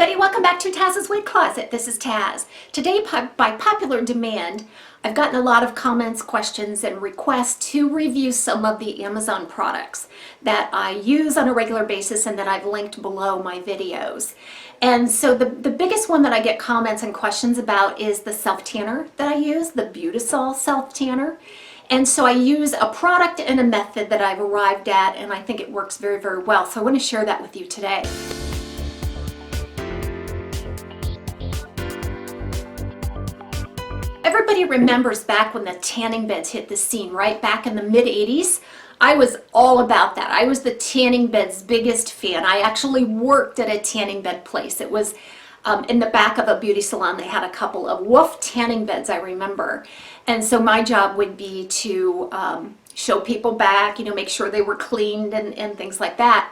everybody, welcome back to Taz's Wig Closet. This is Taz. Today, by popular demand, I've gotten a lot of comments, questions, and requests to review some of the Amazon products that I use on a regular basis and that I've linked below my videos. And so the biggest one that I get comments and questions about is the self-tanner that I use, the Beautisol self-tanner. And so I use a product and a method that I've arrived at, and I think it works very, very well. So I want to share that with you today. Everybody remembers back when the tanning beds hit the scene, right? Back in the mid-80s, I was all about that. I was the tanning bed's biggest fan. I actually worked at a tanning bed place. It was in the back of a beauty salon. They had a couple of Wolf tanning beds, I remember. And so my job would be to show people back, you know, make sure they were cleaned and things like that.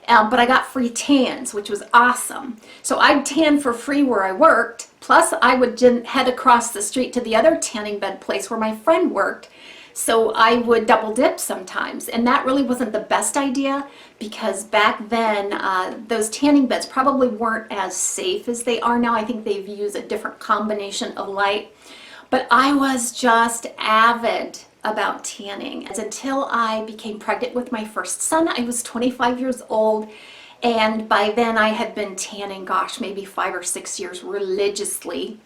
But I got free tans, which was awesome. So I'd tan for free where I worked, plus I would head across the street to the other tanning bed place where my friend worked. So I would double dip sometimes, and that really wasn't the best idea because back then those tanning beds probably weren't as safe as they are now. I think they've used a different combination of light. But I was just avid about tanning until I became pregnant with my first son. I was 25 years old, and by then I had been tanning, gosh, maybe 5 or 6 years religiously.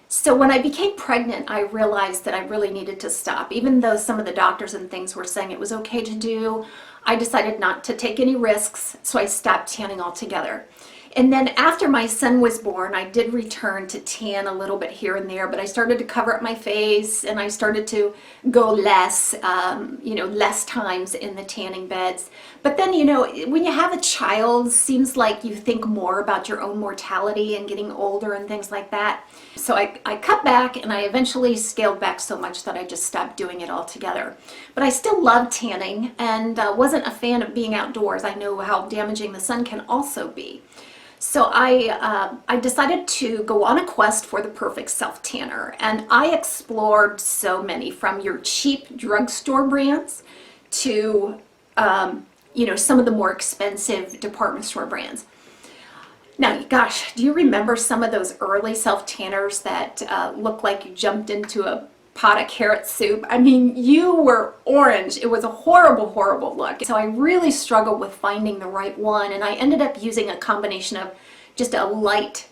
So when I became pregnant, I realized that I really needed to stop. Even though some of the doctors and things were saying it was okay to do, I decided not to take any risks, so I stopped tanning altogether. And then after my son was born, I did return to tan a little bit here and there, but I started to cover up my face and I started to go less, less times in the tanning beds. But then, you know, when you have a child, seems like you think more about your own mortality and getting older and things like that. So I cut back and I eventually scaled back so much that I just stopped doing it altogether. But I still love tanning and wasn't a fan of being outdoors. I know how damaging the sun can also be. So I decided to go on a quest for the perfect self-tanner, and I explored so many, from your cheap drugstore brands to some of the more expensive department store brands. Now, gosh, do you remember some of those early self-tanners that looked like you jumped into a pot of carrot soup? I mean, you were orange. It was a horrible, horrible look. So I really struggled with finding the right one, and I ended up using a combination of just a light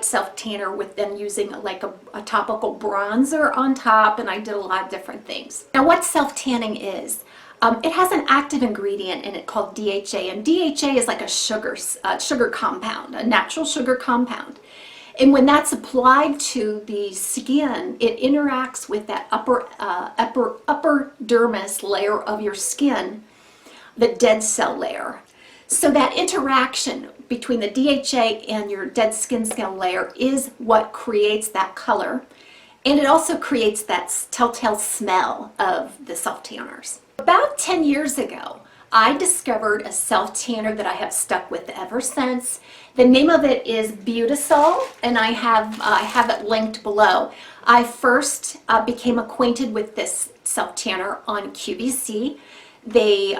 self-tanner with then using like a topical bronzer on top, and I did a lot of different things. Now, what self-tanning is, it has an active ingredient in it called DHA, and DHA is like a sugar compound, a natural sugar compound. And when that's applied to the skin, it interacts with that upper dermis layer of your skin, the dead cell layer. So that interaction between the DHA and your dead skin cell layer is what creates that color. And it also creates that telltale smell of the self-tanners. About 10 years ago, I discovered a self-tanner that I have stuck with ever since. The name of it is Beautisol, and I have it linked below. I first became acquainted with this self-tanner on QVC. They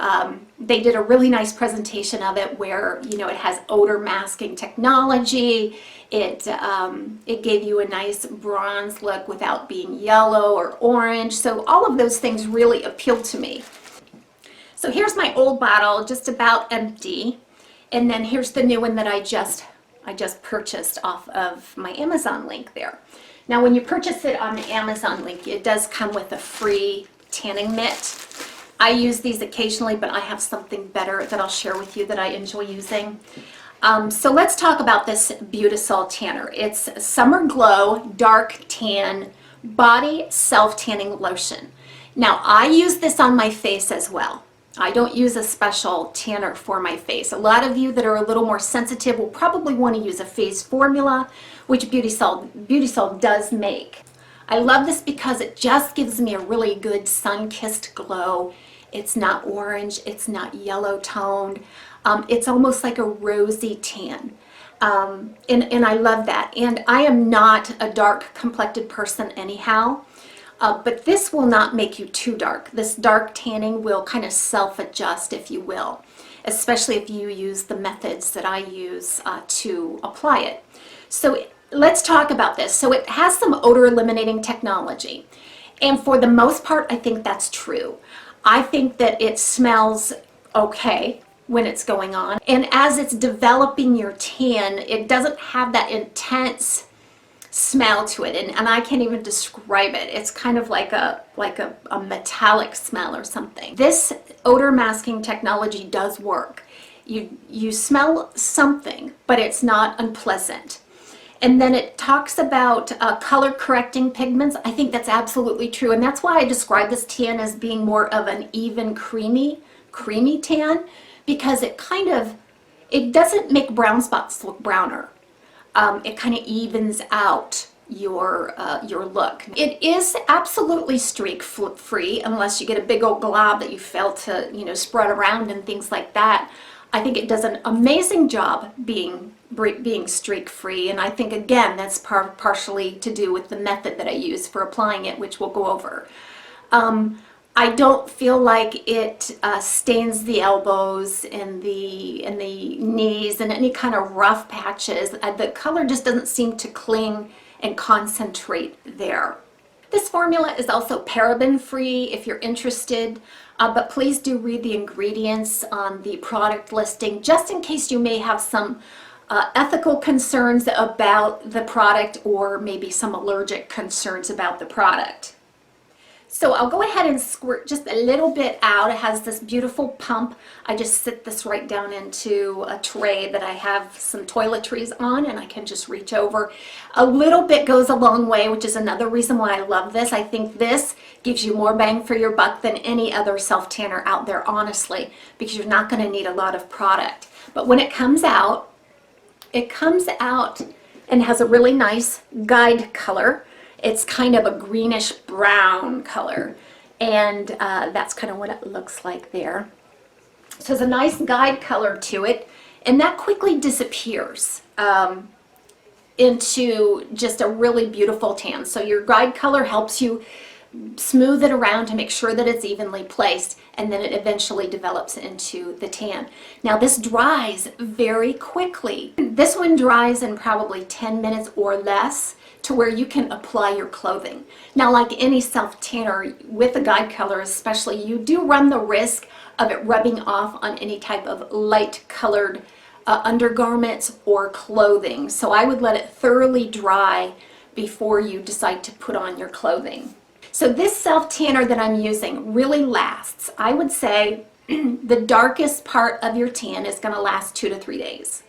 did a really nice presentation of it where, you know, it has odor masking technology. It gave you a nice bronze look without being yellow or orange. So all of those things really appealed to me. So here's my old bottle, just about empty, and then here's the new one that I just purchased off of my Amazon link there. Now, when you purchase it on the Amazon link, it does come with a free tanning mitt. I use these occasionally, but I have something better that I'll share with you that I enjoy using. So let's talk about this Beautisol tanner. It's Summer Glow Dark Tan Body Self-Tanning Lotion. Now, I use this on my face as well. I don't use a special tanner for my face. A lot of you that are a little more sensitive will probably want to use a face formula, which Beautisol does make. I love this because it just gives me a really good sun-kissed glow. It's not orange, it's not yellow toned. It's almost like a rosy tan. And I love that. And I am not a dark complected person anyhow. But this will not make you too dark. This dark tanning will kind of self-adjust, if you will. especially if you use the methods that I use to apply it. So let's talk about this. So it has some odor eliminating technology. And for the most part, I think that's true. I think that it smells okay when it's going on. And as it's developing your tan, it doesn't have that intense smell to it. And I can't even describe it. It's kind of like a metallic smell or something. This odor masking technology does work. You smell something, but it's not unpleasant. And then it talks about color correcting pigments. I think that's absolutely true. And that's why I describe this tan as being more of an even creamy tan, because it doesn't make brown spots look browner. It kind of evens out your look. It is absolutely streak free unless you get a big old glob that you fail to, spread around and things like that. I think it does an amazing job being streak free, and I think again that's partially to do with the method that I use for applying it, which we'll go over. I don't feel like it stains the elbows and the knees and any kind of rough patches. The color just doesn't seem to cling and concentrate there. This formula is also paraben free if you're interested, but please do read the ingredients on the product listing just in case you may have some ethical concerns about the product or maybe some allergic concerns about the product. So I'll go ahead and squirt just a little bit out. It has this beautiful pump. I just sit this right down into a tray that I have some toiletries on, and I can just reach over. A little bit goes a long way, which is another reason why I love this. I think this gives you more bang for your buck than any other self-tanner out there, honestly, because you're not going to need a lot of product. But when it comes out and has a really nice guide color. It's kind of a greenish brown color, and that's kind of what it looks like there. So there's a nice guide color to it, and that quickly disappears into just a really beautiful tan. So your guide color helps you smooth it around to make sure that it's evenly placed, and then it eventually develops into the tan. Now this dries very quickly. This one dries in probably 10 minutes or less, to where you can apply your clothing. Now, like any self-tanner, with a guide color especially, you do run the risk of it rubbing off on any type of light colored undergarments or clothing. So I would let it thoroughly dry before you decide to put on your clothing. So this self-tanner that I'm using really lasts. I would say the darkest part of your tan is going to last 2 to 3 days.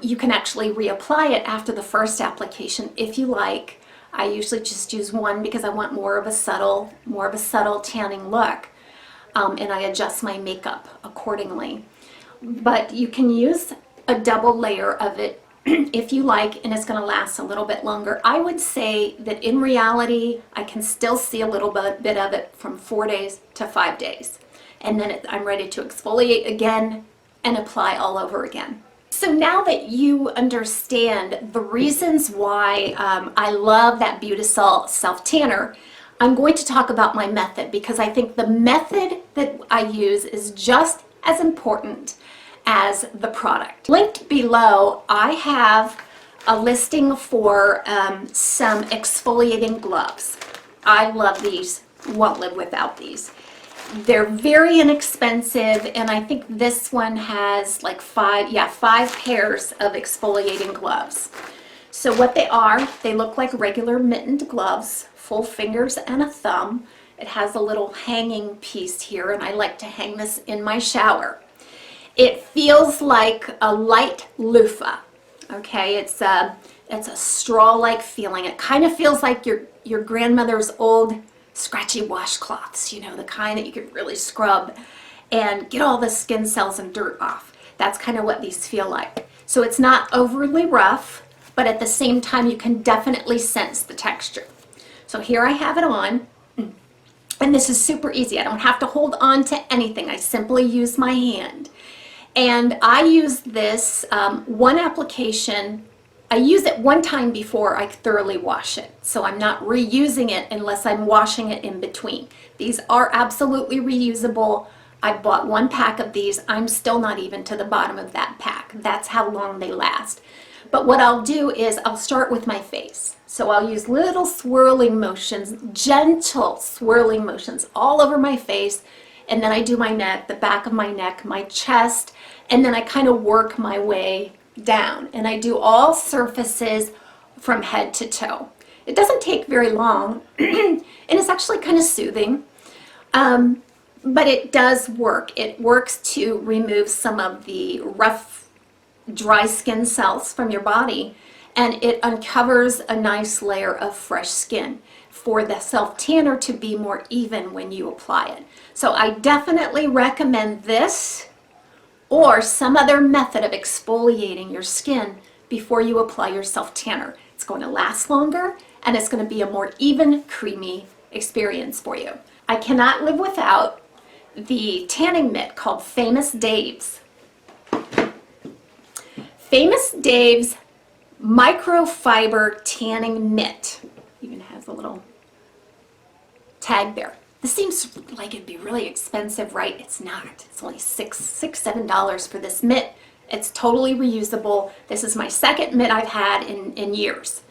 You can actually reapply it after the first application if you like. I usually just use one because I want more of a subtle tanning look, and I adjust my makeup accordingly. But you can use a double layer of it if you like, and it's going to last a little bit longer. I would say that in reality, I can still see a little bit of it from 4 days to 5 days, and then I'm ready to exfoliate again and apply all over again. So now that you understand the reasons why I love that Beautisol self-tanner, I'm going to talk about my method, because I think the method that I use is just as important as the product. Linked below, I have a listing for some exfoliating gloves. I love these, won't live without these. They're very inexpensive, and I think this one has like 5 pairs of exfoliating gloves. So what they are, they look like regular mittened gloves, full fingers and a thumb. It has a little hanging piece here, and I like to hang this in my shower. It feels like a light loofah. Okay, it's a straw-like feeling. It kind of feels like your grandmother's old scratchy washcloths, the kind that you could really scrub and get all the skin cells and dirt off. That's kind of what these feel like. So it's not overly rough, but at the same time you can definitely sense the texture. So here I have it on, and this is super easy. I don't have to hold on to anything. I simply use my hand. And I use this one application. I use it one time before I thoroughly wash it, so I'm not reusing it unless I'm washing it in between. These are absolutely reusable. I bought 1 pack of these. I'm still not even to the bottom of that pack. That's how long they last. But what I'll do is I'll start with my face. So I'll use little swirling motions, gentle swirling motions all over my face. And then I do my neck, the back of my neck, my chest, and then I kind of work my way down. And I do all surfaces from head to toe. It doesn't take very long, and it's actually kind of soothing. But it does work. It works to remove some of the rough, dry skin cells from your body, and it uncovers a nice layer of fresh skin for the self-tanner to be more even when you apply it. So I definitely recommend this or some other method of exfoliating your skin before you apply your self-tanner. It's going to last longer, and it's going to be a more even, creamy experience for you. I cannot live without the tanning mitt called Famous Dave's. Famous Dave's microfiber tanning mitt. Even has a little tag there. This seems like it'd be really expensive, right? It's not. It's only $7 for this mitt. It's totally reusable. This is my second mitt I've had in years.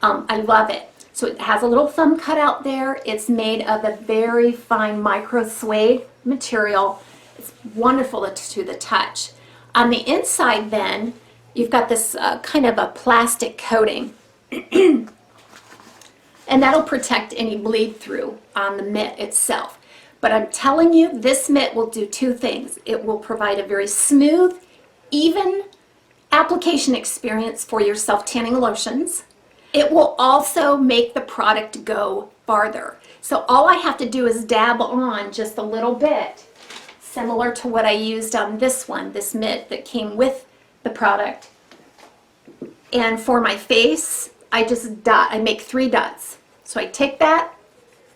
I love it. So it has a little thumb cut out there. It's made of a very fine micro suede material. It's wonderful to the touch. On the inside then, you've got this kind of a plastic coating. And that'll protect any bleed through on the mitt itself. But I'm telling you, this mitt will do 2 things. It will provide a very smooth, even application experience for your self-tanning lotions. It will also make the product go farther. So all I have to do is dab on just a little bit, similar to what I used on this one, this mitt that came with the product. And for my face, I just dot, I make 3 dots. So I take that,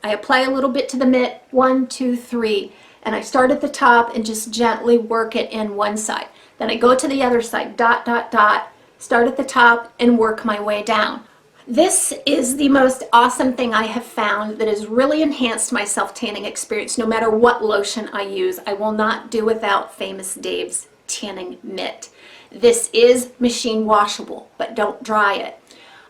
I apply a little bit to the mitt, 1, 2, 3, and I start at the top and just gently work it in one side. Then I go to the other side, dot, dot, dot, start at the top and work my way down. This is the most awesome thing I have found that has really enhanced my self-tanning experience. No matter what lotion I use, I will not do without Famous Dave's tanning mitt. This is machine washable, but don't dry it.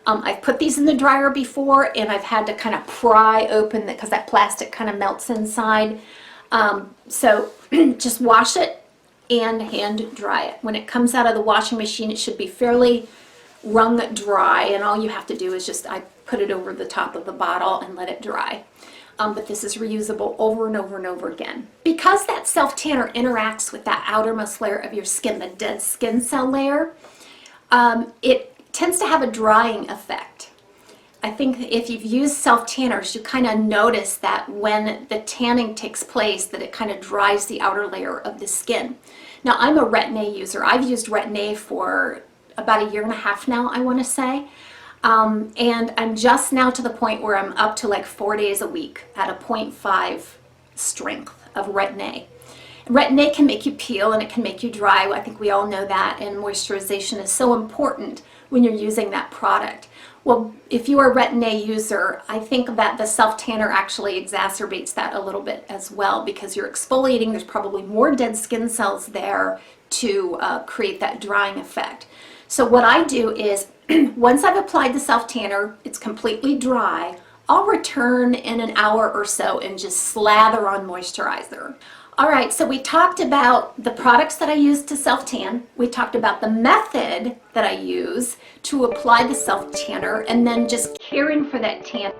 I've put these in the dryer before, and I've had to kind of pry open because that plastic kind of melts inside. So just wash it and hand dry it. When it comes out of the washing machine, it should be fairly wrung dry, and all you have to do is just, I put it over the top of the bottle and let it dry. But this is reusable over and over and over again. Because that self-tanner interacts with that outermost layer of your skin, the dead skin cell layer, it tends to have a drying effect. I think if you've used self-tanners, you kind of notice that when the tanning takes place, that it kind of dries the outer layer of the skin. Now, I'm a Retin-A user. I've used Retin-A for about 1.5 years now, I want to say. And I'm just now to the point where I'm up to like 4 days a week at a 0.5 strength of Retin-A. Retin-A can make you peel and it can make you dry. I think we all know that, and moisturization is so important when you're using that product. Well, if you are a Retin-A user, I think that the self-tanner actually exacerbates that a little bit as well, because you're exfoliating, there's probably more dead skin cells there to create that drying effect. So what I do is, once I've applied the self-tanner, it's completely dry, I'll return in an hour or so and just slather on moisturizer. All right, so we talked about the products that I use to self-tan. We talked about the method that I use to apply the self-tanner, and then just caring for that tan.